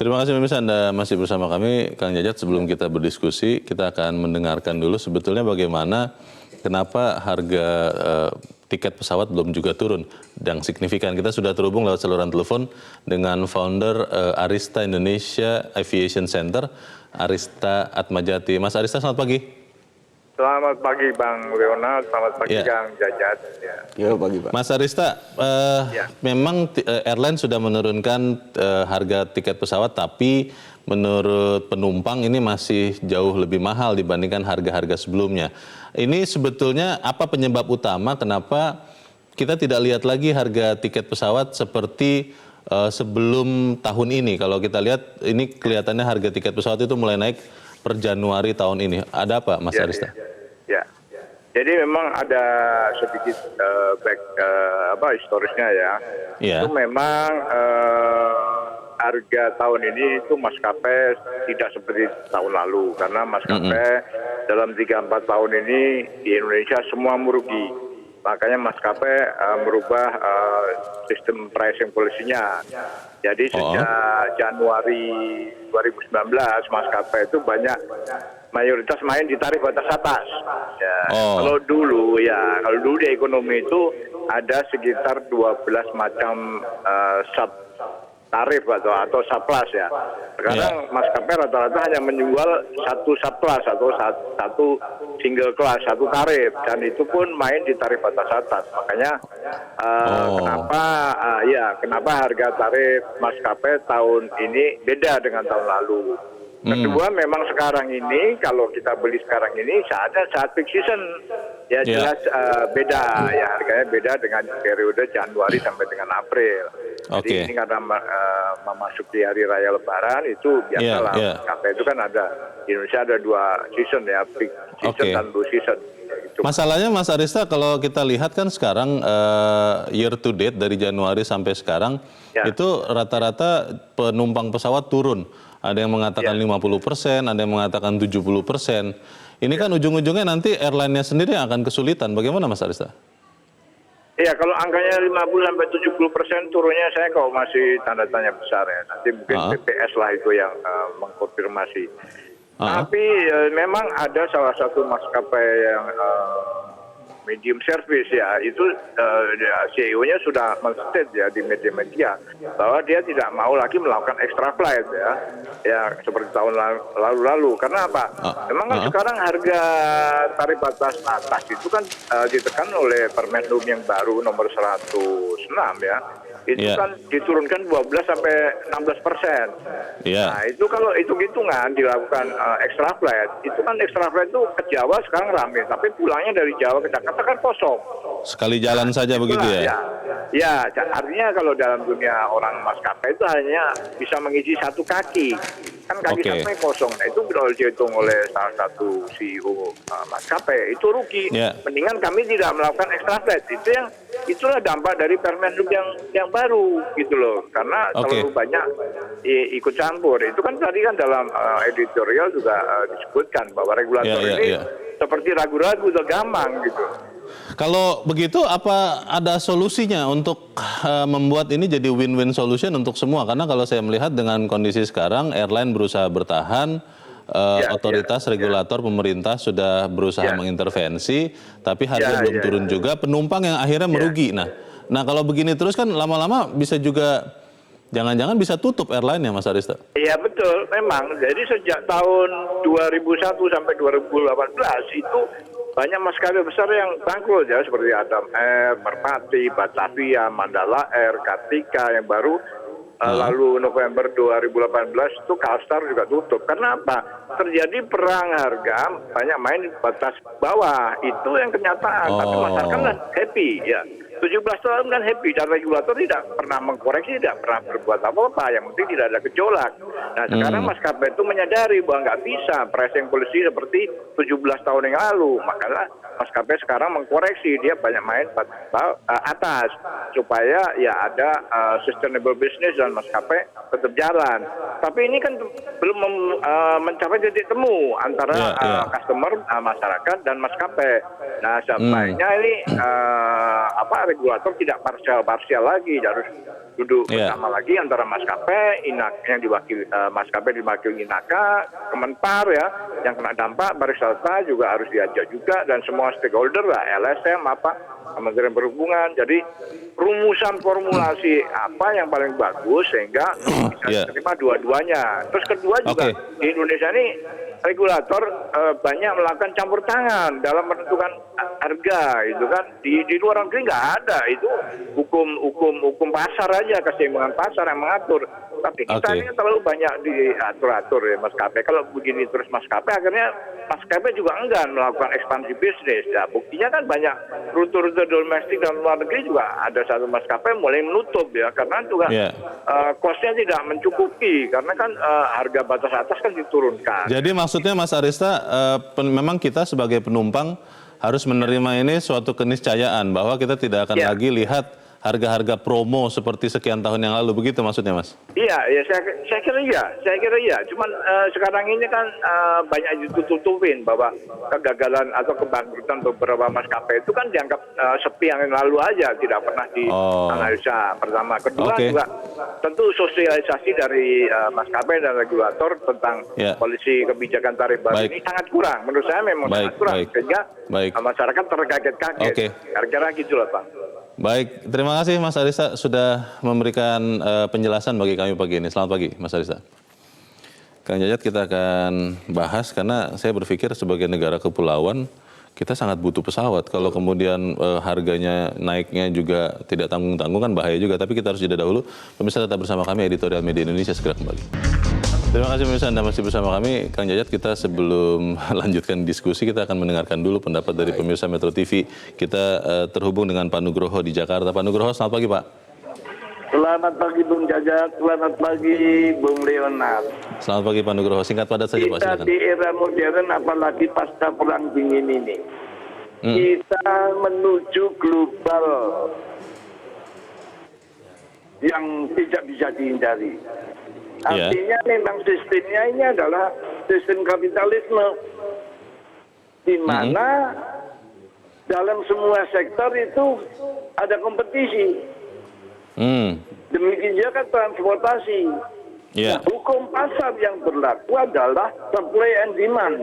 Terima kasih pemirsa, Anda masih bersama kami. Kang Jajat, sebelum kita berdiskusi, kita akan mendengarkan dulu sebetulnya bagaimana, kenapa harga tiket pesawat belum juga turun yang signifikan. Kita sudah terhubung lewat saluran telepon dengan founder Arista Indonesia Aviation Center, Arista Atmajati. Mas Arista, selamat pagi. Selamat pagi Bang Leonard, selamat pagi Kang Jajat. Ya, pagi Pak. Mas Arista, memang airline sudah menurunkan harga tiket pesawat, tapi menurut penumpang ini masih jauh lebih mahal dibandingkan harga-harga sebelumnya. Ini sebetulnya apa penyebab utama kenapa kita tidak lihat lagi harga tiket pesawat seperti sebelum tahun ini? Kalau kita lihat, ini kelihatannya harga tiket pesawat itu mulai naik per Januari tahun ini. Ada apa, Mas Arista? Ya. Jadi memang ada sedikit historisnya ya. Itu memang harga tahun ini itu maskapai tidak seperti tahun lalu, karena maskapai dalam 3-4 tahun ini di Indonesia semua merugi. Makanya maskapai merubah sistem pricing policy-nya. Jadi sejak Januari 2019 maskapai itu mayoritas main di tarif batas atas. Ya, kalau dulu di ekonomi itu ada sekitar 12 macam sub tarif atau subclass ya. Sekarang maskapai rata-rata hanya menjual satu subclass atau satu single class, satu tarif, dan itu pun main di tarif batas atas. Makanya kenapa harga tarif maskapai tahun ini beda dengan tahun lalu. Kedua, memang sekarang ini kalau kita beli sekarang ini saat peak season ya jelas beda ya, harganya beda dengan periode Januari sampai dengan April. Jadi ini karena memasuki hari raya Lebaran itu biasalah. Maskapai itu kan ada di Indonesia ada 2 season ya, peak season dan low season. Gitu. Masalahnya Mas Arista, kalau kita lihat kan sekarang year to date dari Januari sampai sekarang itu rata-rata penumpang pesawat turun. Ada yang mengatakan 50%, ada yang mengatakan 70%. Ini kan ujung-ujungnya nanti airline-nya sendiri yang akan kesulitan. Bagaimana Mas Arista? Iya, kalau angkanya 50-70% turunnya saya kok masih tanda tanya besar ya. Nanti mungkin BPS lah itu yang mengkonfirmasi. Tapi memang ada salah satu maskapai yang medium service ya, itu CEO-nya sudah men-state ya di media-media bahwa dia tidak mau lagi melakukan extra flight ya seperti tahun lalu. Karena apa? Memang kan sekarang harga tarif batas atas itu kan ditekan oleh Permenhub yang baru nomor 106 ya. Itu kan diturunkan 12 sampai 16%. Nah itu kalau hitung-hitungan dilakukan extra flight, itu kan extra flight itu ke Jawa sekarang ramai, tapi pulangnya dari Jawa ke Jakarta kan kosong. Sekali jalan saja begitu ya? Ya, artinya kalau dalam dunia orang maskapai itu hanya bisa mengisi satu kaki. Kan kaki sampai kosong. Nah, itu kalau dihitung oleh salah satu CEO maskapai, itu rugi. Mendingan kami tidak melakukan extra flight. Itulah dampak dari Permenhub yang baru gitu loh. Karena terlalu banyak ikut campur. Itu kan tadi kan dalam editorial juga disebutkan bahwa regulator ini seperti ragu-ragu atau gampang gitu. Kalau begitu apa ada solusinya untuk membuat ini jadi win-win solution untuk semua? Karena kalau saya melihat dengan kondisi sekarang, airline berusaha bertahan, otoritas regulator pemerintah sudah berusaha mengintervensi, tapi harga belum turun juga, penumpang yang akhirnya merugi. Nah kalau begini terus kan lama-lama bisa juga jangan-jangan bisa tutup airline-nya, Mas Arista? Iya betul, memang. Jadi sejak tahun 2001 sampai 2018 itu banyak maskapai besar yang bangkrut ya, seperti Adam Air, Merpati, Batavia, Mandala Air, Kartika yang baru. Lalu November 2018 itu Calstar juga tutup. Karena apa? Terjadi perang harga, banyak main di batas bawah. Itu yang kenyataan. Tapi masyarakat kan happy ya. 17 tahun kan happy, dan regulator tidak pernah mengkoreksi, tidak pernah berbuat apa-apa. Yang penting tidak ada gejolak. Nah sekarang maskapai itu menyadari bahwa nggak bisa pricing policy seperti 17 tahun yang lalu. Makanya maskapai sekarang mengkoreksi, dia banyak main atas supaya ya ada sustainable business dan maskapai tetap jalan. Tapi ini kan belum mencapai titik temu antara customer, masyarakat dan maskapai. Nah sebaiknya ini regulator tidak parsial lagi, harus duduk bersama lagi antara maskapai, yang diwakili maskapai diwakili Inaka, Kemenpar ya, yang kena dampak, pariwisata juga harus diajak juga dan semua stakeholder lah, LSM Kementerian Perhubungan. Jadi rumusan formulasi apa yang paling bagus sehingga bisa diterima dua-duanya. Terus kedua juga di Indonesia ini regulator banyak melakukan campur tangan dalam menentukan harga, itu kan di luar negeri nggak ada, itu hukum pasar aja, keseimbangan pasar yang mengatur. Tapi kita ini terlalu banyak diatur-atur ya maskapai. Kalau begini terus maskapai, akhirnya maskapai juga enggan melakukan ekspansi bisnis. Ya, buktinya kan banyak rute-rute domestik dan luar negeri juga ada satu maskapai mulai menutup ya, karena juga kosnya tidak mencukupi, karena kan harga batas atas kan diturunkan. Jadi maksudnya Mas Arista, memang kita sebagai penumpang harus menerima ini suatu keniscayaan bahwa kita tidak akan lagi lihat harga-harga promo seperti sekian tahun yang lalu, begitu maksudnya Mas? Iya, saya kira iya. Cuman sekarang ini kan banyak ditutupin bahwa kegagalan atau kebangkrutan beberapa maskapai itu kan dianggap sepi yang lalu aja, tidak pernah dianalisa. Pertama, kedua juga tentu sosialisasi dari maskapai dan regulator tentang polisi kebijakan tarif baru ini sangat kurang. Menurut saya memang sangat kurang, sehingga masyarakat terkaget-kaget. Kira-kira gitu lah Pak. Baik, terima kasih Mas Arista sudah memberikan penjelasan bagi kami pagi ini. Selamat pagi Mas Arista. Kang Jajat, kita akan bahas karena saya berpikir sebagai negara kepulauan kita sangat butuh pesawat. Kalau kemudian harganya naiknya juga tidak tanggung-tanggung kan bahaya juga. Tapi kita harus jeda dahulu. Pemirsa tetap bersama kami, Editorial Media Indonesia segera kembali. Terima kasih pemirsa Anda masih bersama kami. Kang Jajat, kita sebelum lanjutkan diskusi kita akan mendengarkan dulu pendapat dari pemirsa Metro TV. Kita terhubung dengan Pak Nugroho di Jakarta. Pak Nugroho, selamat pagi Pak. Selamat pagi Bung Jajat, selamat pagi Bung Leonard. Selamat pagi Pak Nugroho, singkat padat saja Pak. Kita silakan. di era modern apalagi pasca perang dingin ini, kita menuju global yang tidak bisa dihindari. Artinya memang sistemnya ini adalah sistem kapitalisme di mana dalam semua sektor itu ada kompetisi. Demikian juga transportasi. Nah, hukum pasar yang berlaku adalah supply and demand.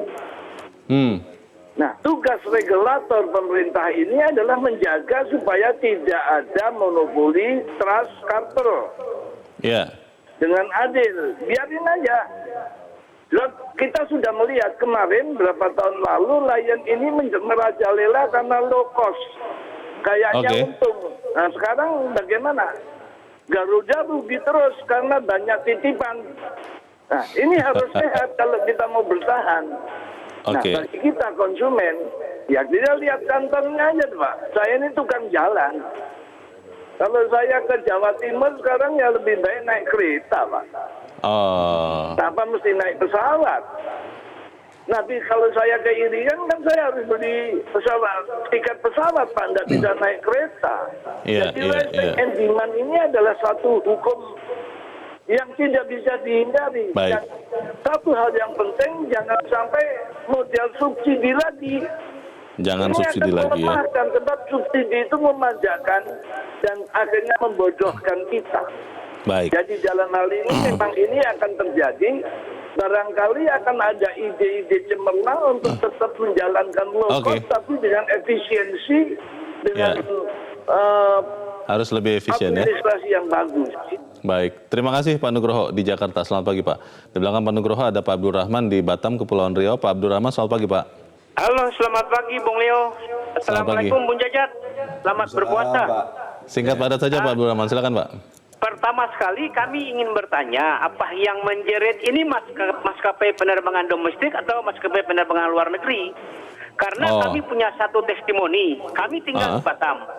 Nah, tugas regulator pemerintah ini adalah menjaga supaya tidak ada monopoli trust kartel. Dengan adil, biarin aja. Kita sudah melihat kemarin berapa tahun lalu Lion ini merajalela karena low cost, kayaknya untung. Nah sekarang bagaimana? Garuda rugi terus karena banyak titipan. Nah ini harus sehat kalau kita mau bertahan. Nah bagi kita konsumen, ya kita lihat kantornya aja Pak. Saya ini tukang jalan. Kalau saya ke Jawa Timur sekarang ya lebih baik naik kereta, Pak. Kenapa mesti naik pesawat? Nanti kalau saya ke Irian kan saya harus beli tiket pesawat, Pak. Tidak bisa naik kereta. Jadi supply and demand ini adalah satu hukum yang tidak bisa dihindari. Dan satu hal yang penting, jangan sampai model subsidi lagi. Jangan subsidi lagi ya. Sebab subsidi itu memanjakan dan akhirnya membodohkan kita. Jadi dalam hal ini memang ini akan terjadi. Barangkali akan ada ide-ide cemerlang untuk tetap menjalankan low cost, tapi dengan efisiensi, dengan harus lebih efisien administrasi yang bagus. Baik, terima kasih Pak Nugroho di Jakarta. Selamat pagi Pak. Di belakang Pak Nugroho ada Pak Abdul Rahman di Batam, Kepulauan Riau. Pak Abdul Rahman, selamat pagi Pak. Halo, selamat pagi Bung Leo. Assalamualaikum Bung Jajat. Selamat berpuasa. Singkat padat saja Pak Abdul Rahman, silakan Pak. Pertama sekali kami ingin bertanya, apa yang menjerit ini maskapai penerbangan domestik atau maskapai penerbangan luar negeri? Karena kami punya satu testimoni, kami tinggal di Batam.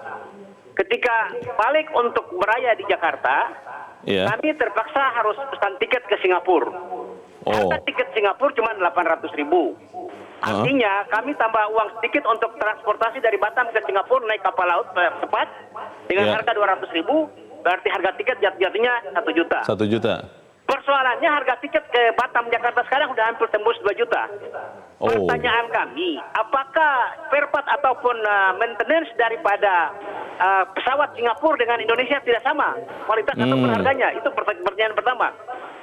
Ketika balik untuk beraya di Jakarta, kami terpaksa harus pesan tiket ke Singapura. Harga tiket Singapura cuma 800.000. Artinya kami tambah uang sedikit untuk transportasi dari Batam ke Singapura naik kapal laut cepat dengan harga 200.000, berarti harga tiket jatuhnya 1 juta. 1 juta. Persoalannya harga tiket ke Batam Jakarta sekarang udah hampir tembus 2 juta. Pertanyaan kami, apakah spare part ataupun maintenance daripada pesawat Singapura dengan Indonesia tidak sama kualitas atau harganya? Itu pertanyaan pertama.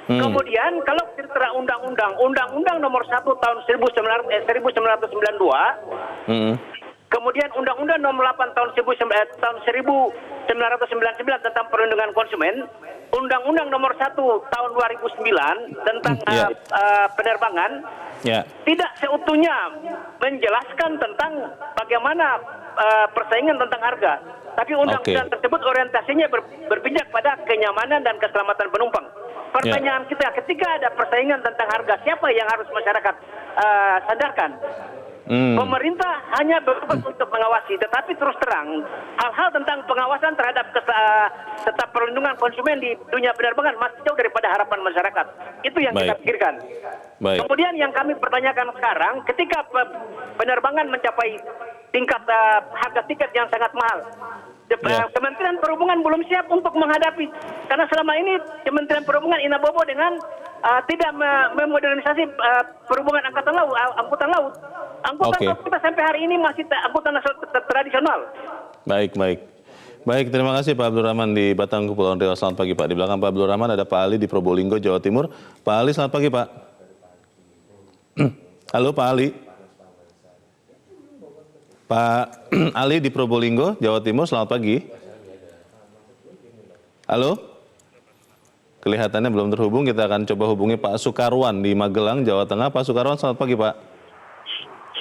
Kemudian kalau tertera Undang-Undang Nomor 1 tahun 1992, kemudian Undang-Undang Nomor 8 tahun 1999 tentang perlindungan konsumen, Undang-Undang Nomor 1 tahun 2009 tentang penerbangan, tidak seutuhnya menjelaskan tentang bagaimana persaingan tentang harga. Tapi undang-undang tersebut orientasinya berpijak pada kenyamanan dan keselamatan penumpang. Pertanyaan kita, ketika ada persaingan tentang harga, siapa yang harus masyarakat sadarkan? Pemerintah hanya bertugas untuk mengawasi, tetapi terus terang hal-hal tentang pengawasan terhadap tetap perlindungan konsumen di dunia penerbangan masih jauh daripada harapan masyarakat. Itu yang kita pikirkan. Kemudian yang kami pertanyakan sekarang, ketika penerbangan mencapai tingkat harga tiket yang sangat mahal, Kementerian Perhubungan belum siap untuk menghadapi, karena selama ini Kementerian Perhubungan inabobo dengan tidak memodernisasi perhubungan angkutan laut. Angkutan laut kita sampai hari ini masih angkutan tradisional. Baik, terima kasih Pak Abdul Rahman di Batang Kepulauan Riau. Selamat pagi Pak. Di belakang Pak Abdul Rahman ada Pak Ali di Probolinggo, Jawa Timur. Pak Ali, selamat pagi Pak. Halo Pak Ali. Pak Ali di Probolinggo, Jawa Timur, selamat pagi. Halo? Kelihatannya belum terhubung, kita akan coba hubungi Pak Sukarwan di Magelang, Jawa Tengah. Pak Sukarwan, selamat pagi Pak.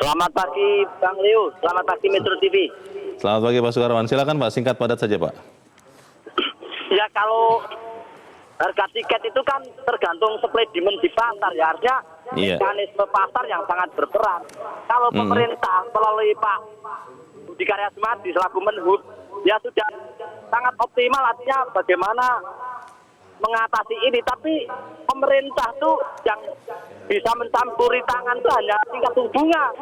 Selamat pagi Bang Leo, selamat pagi Metro TV. Selamat pagi Pak Sukarwan, silakan Pak, singkat padat saja Pak. Ya, kalau harga tiket itu kan tergantung supply demand di pasar ya, artinya mekanisme pasar yang sangat berperan. Kalau pemerintah melalui Pak Budi Karya Sumadi selaku Menhub ya sudah sangat optimal, artinya bagaimana mengatasi ini, tapi pemerintah tuh yang bisa mencampuri tangan itu hanya tingkat suku bunga.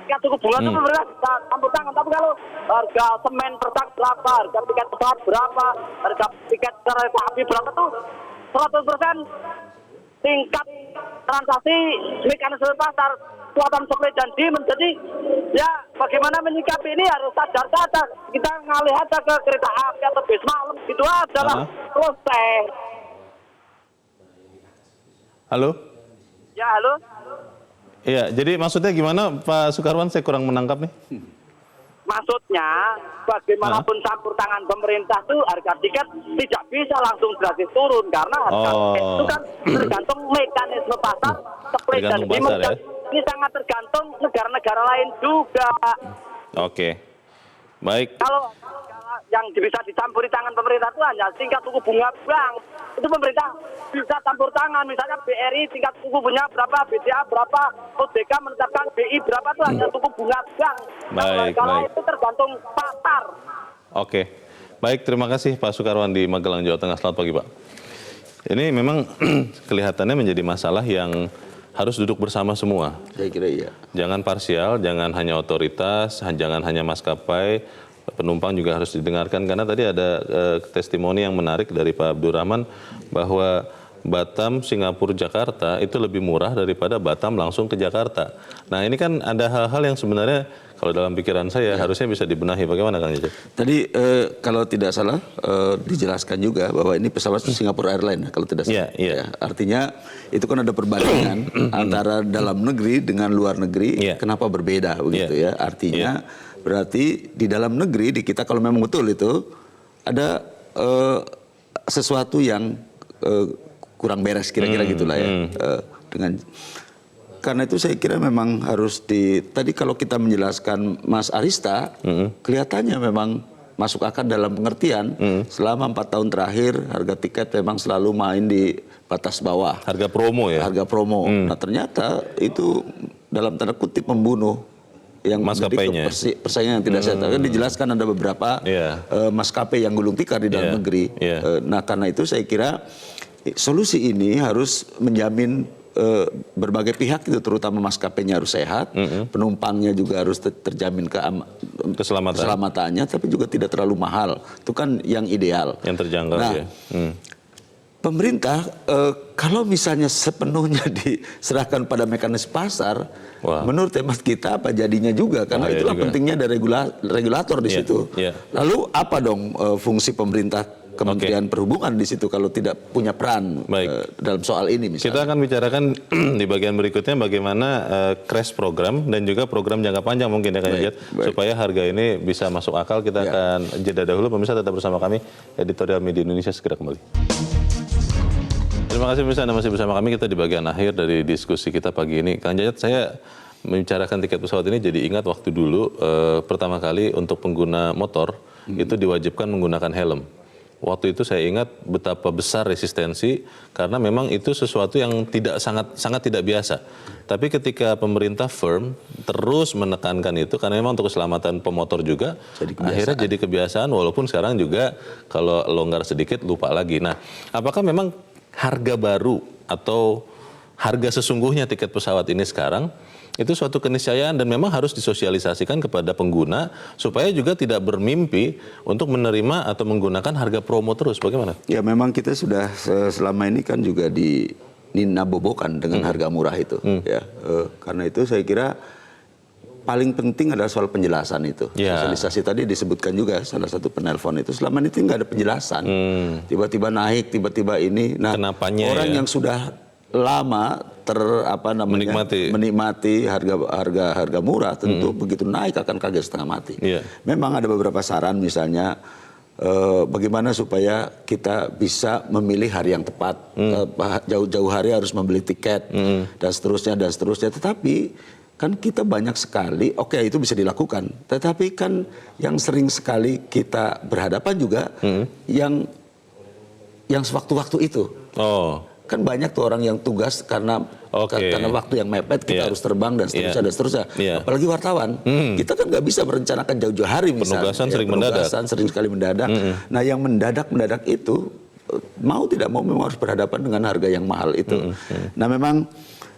Tingkat suku bunga itu pemerintah bisa campur tangan, tapi kalau harga semen per tak berapa, harga tiket pesawat berapa, harga tiket kereta api berapa tuh 100% tingkat transaksi mekanisme pasar kekuatan supply dan demand. Jadi ya bagaimana menyikapi ini harus sadar saja, kita ngalih aja ke kereta api atau bis malam gitu aja lah. Selesai. Halo? Ya, halo. Iya, jadi maksudnya gimana Pak Sukarwan, saya kurang menangkap nih. Maksudnya bagaimanapun campur tangan pemerintah tuh harga tiket tidak bisa langsung drastis turun, karena harga tiket itu kan tergantung mekanisme pasar supply dan demand. Ya? Ini sangat tergantung negara-negara lain juga. Baik. Kalau yang bisa dicampuri tangan pemerintah itu hanya tingkat suku bunga bank. Itu pemerintah bisa campur tangan, misalnya BRI tingkat suku bunga berapa, BCA berapa, OJK menetapkan BI berapa, itu hanya suku bunga bank. Kalau itu tergantung pasar. Baik, terima kasih Pak Sukarwan di Magelang, Jawa Tengah. Selamat pagi Pak. Ini memang kelihatannya menjadi masalah yang harus duduk bersama semua. Saya kira iya. Jangan parsial, jangan hanya otoritas, jangan hanya maskapai, penumpang juga harus didengarkan, karena tadi ada testimoni yang menarik dari Pak Abdul Rahman bahwa Batam, Singapura, Jakarta itu lebih murah daripada Batam langsung ke Jakarta. Nah ini kan ada hal-hal yang sebenarnya kalau dalam pikiran saya harusnya bisa dibenahi. Bagaimana Kang Jajak? Tadi kalau tidak salah dijelaskan juga bahwa ini pesawat Singapore Airlines kalau tidak salah. Ya, artinya itu kan ada perbandingan antara dalam negeri dengan luar negeri. Kenapa berbeda begitu ya? Artinya berarti di dalam negeri di kita kalau memang betul itu ada sesuatu yang kurang beres kira-kira gitulah ya. Karena itu saya kira memang harus tadi kalau kita menjelaskan Mas Arista, kelihatannya memang masuk akal dalam pengertian selama 4 tahun terakhir harga tiket memang selalu main di batas bawah. Harga promo ya? Harga promo. Nah ternyata itu dalam tanda kutip membunuh yang maskapainya. Persaingan yang tidak sehat. Kan dijelaskan ada beberapa maskapai yang gulung tikar di dalam negeri. Nah karena itu saya kira solusi ini harus menjamin berbagai pihak itu, terutama maskapainya harus sehat, penumpangnya juga harus terjamin keselamatannya, tapi juga tidak terlalu mahal. Itu kan yang ideal. Yang terjangkau. Nah, pemerintah kalau misalnya sepenuhnya diserahkan pada mekanisme pasar, menurut hemat kita apa jadinya juga, karena itulah pentingnya ada regulator di situ. Lalu apa dong fungsi pemerintah, Kementerian Perhubungan di situ kalau tidak punya peran dalam soal ini misalnya? Kita akan bicarakan di bagian berikutnya bagaimana crash program dan juga program jangka panjang mungkin ya Kang Jajat, supaya harga ini bisa masuk akal. Kita akan jeda dahulu, pemirsa tetap bersama kami, Editorial Media Indonesia segera kembali. Terima kasih pemirsa, Anda masih bersama kami, kita di bagian akhir dari diskusi kita pagi ini. Kang Jajat, saya membicarakan tiket pesawat ini jadi ingat waktu dulu pertama kali untuk pengguna motor itu diwajibkan menggunakan helm. Waktu itu saya ingat betapa besar resistensi karena memang itu sesuatu yang sangat tidak biasa. Tapi ketika pemerintah firm terus menekankan itu karena memang untuk keselamatan pemotor juga, akhirnya jadi kebiasaan walaupun sekarang juga kalau longgar sedikit lupa lagi. Nah, apakah memang harga baru atau harga sesungguhnya tiket pesawat ini sekarang itu suatu keniscayaan dan memang harus disosialisasikan kepada pengguna supaya juga tidak bermimpi untuk menerima atau menggunakan harga promo terus. Bagaimana? Ya memang kita sudah selama ini kan juga dinabobokan dengan harga murah itu. Ya, karena itu saya kira paling penting adalah soal penjelasan itu. Sosialisasi tadi disebutkan juga salah satu penelpon itu selama ini nggak ada penjelasan. Tiba-tiba naik, tiba-tiba ini. Nah, kenapanya orang yang sudah lama menikmati harga murah tentu begitu naik akan kaget setengah mati. Memang ada beberapa saran misalnya bagaimana supaya kita bisa memilih hari yang tepat, jauh-jauh hari harus membeli tiket dan seterusnya. Tetapi kan kita banyak sekali, itu bisa dilakukan. Tetapi kan yang sering sekali kita berhadapan juga yang sewaktu-waktu itu. Kan banyak tuh orang yang tugas karena waktu yang mepet kita harus terbang dan seterusnya. Apalagi wartawan, kita kan nggak bisa merencanakan jauh-jauh hari misalnya. Penugasan sering sekali mendadak. Nah yang mendadak itu mau tidak mau memang harus berhadapan dengan harga yang mahal itu. Nah memang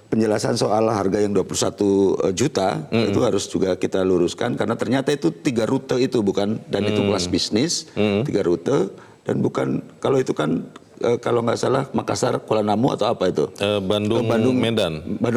penjelasan soal harga yang 21 juta itu harus juga kita luruskan karena ternyata itu 3 rute itu bukan, dan itu kelas bisnis 3 rute dan bukan, kalau itu kan kalau nggak salah Makassar, Kuala Namu atau apa itu? Bandung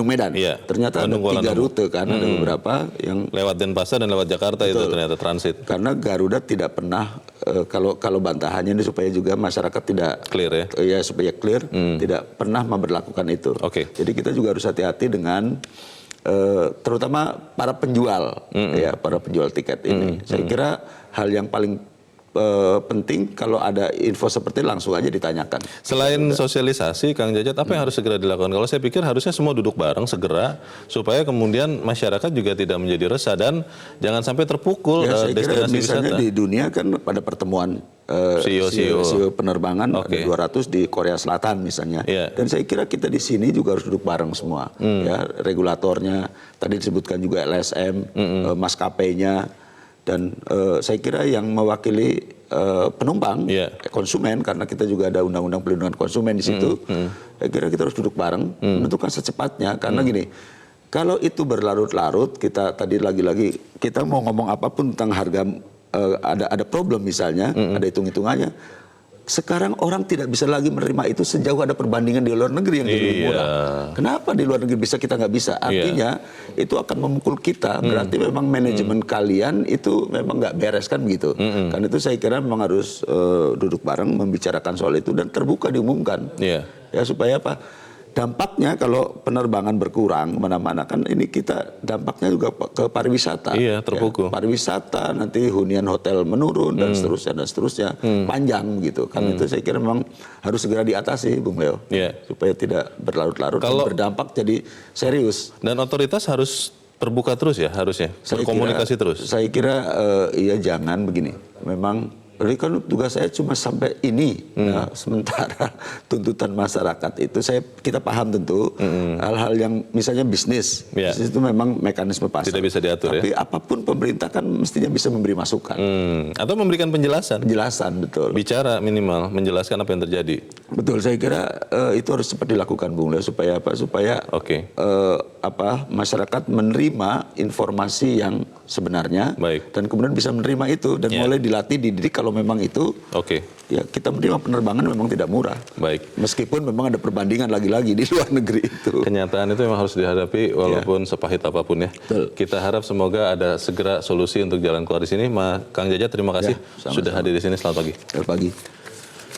Medan. Iya. Ternyata Bandung, ada 3 rute kan, ada beberapa yang lewat Denpasar dan lewat Jakarta. Betul. Itu ternyata transit. Karena Garuda tidak pernah kalau bantahannya ini supaya juga masyarakat tidak clear ya. Supaya clear, tidak pernah memberlakukan itu. Jadi kita juga harus hati-hati dengan terutama para penjual para penjual tiket ini. Saya kira hal yang paling penting kalau ada info seperti langsung aja ditanyakan. Selain sosialisasi, Kang Jajat, apa yang harus segera dilakukan? Kalau saya pikir harusnya semua duduk bareng segera supaya kemudian masyarakat juga tidak menjadi resah dan jangan sampai terpukul destinasi misalnya wisata. Di dunia kan pada pertemuan CEO penerbangan ada 200 di Korea Selatan misalnya. Dan saya kira kita di sini juga harus duduk bareng semua. Regulatornya, tadi disebutkan juga LSM, maskapainya. Dan saya kira yang mewakili penumpang, konsumen, karena kita juga ada undang-undang pelindungan konsumen di situ. Saya kira kita harus duduk bareng, menentukan secepatnya. Karena gini, kalau itu berlarut-larut, kita tadi lagi-lagi kita mau ngomong apapun tentang harga, ada problem misalnya, ada hitung-hitungannya. Sekarang orang tidak bisa lagi menerima itu sejauh ada perbandingan di luar negeri yang lebih murah. Kenapa di luar negeri bisa, kita nggak bisa? Artinya itu akan memukul kita. Berarti memang manajemen kalian itu memang nggak beres kan begitu. Karena itu saya kira memang harus duduk bareng membicarakan soal itu dan terbuka diumumkan. Ya supaya apa? Dampaknya kalau penerbangan berkurang mana-mana kan ini kita dampaknya juga ke pariwisata. Terpukul. Pariwisata, nanti hunian hotel menurun dan seterusnya. Panjang gitu. Karena itu saya kira memang harus segera diatasi, Bung Leo. Supaya tidak berlarut-larut dan berdampak jadi serius. Dan otoritas harus terbuka terus ya harusnya, berkomunikasi terus. Saya kira jangan begini. Memang kan tugas saya cuma sampai ini. Nah, sementara tuntutan masyarakat itu kita paham tentu hal-hal yang misalnya bisnis itu memang mekanisme pasar. Tidak bisa diatur. Tapi apapun pemerintah kan mestinya bisa memberi masukan. Atau memberikan penjelasan. Penjelasan, betul. Bicara minimal, menjelaskan apa yang terjadi. Betul, saya kira itu harus cepat dilakukan, Bung Leo, supaya apa? Supaya masyarakat menerima informasi yang sebenarnya dan kemudian bisa menerima itu dan mulai dilatih, dididik kalau kalau memang itu, ya kita menerima penerbangan memang tidak murah. Baik. Meskipun memang ada perbandingan lagi-lagi di luar negeri itu. Kenyataan itu memang harus dihadapi walaupun sepahit apapun ya. Betul. Kita harap semoga ada segera solusi untuk jalan keluar di sini. Kang Jaja, terima kasih sudah hadir di sini. Selamat pagi. Selamat pagi.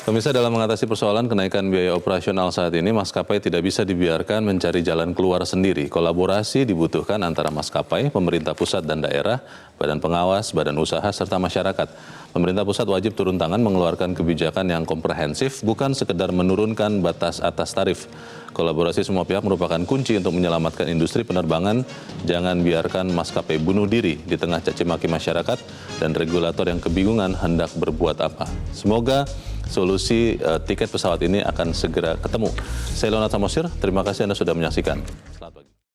Pemirsa, dalam mengatasi persoalan kenaikan biaya operasional saat ini, maskapai tidak bisa dibiarkan mencari jalan keluar sendiri. Kolaborasi dibutuhkan antara maskapai, pemerintah pusat dan daerah, badan pengawas, badan usaha, serta masyarakat. Pemerintah pusat wajib turun tangan mengeluarkan kebijakan yang komprehensif, bukan sekedar menurunkan batas atas tarif. Kolaborasi semua pihak merupakan kunci untuk menyelamatkan industri penerbangan. Jangan biarkan maskapai bunuh diri di tengah caci maki masyarakat dan regulator yang kebingungan hendak berbuat apa. Semoga solusi tiket pesawat ini akan segera ketemu. Saya Leonard Samosir, terima kasih Anda sudah menyaksikan.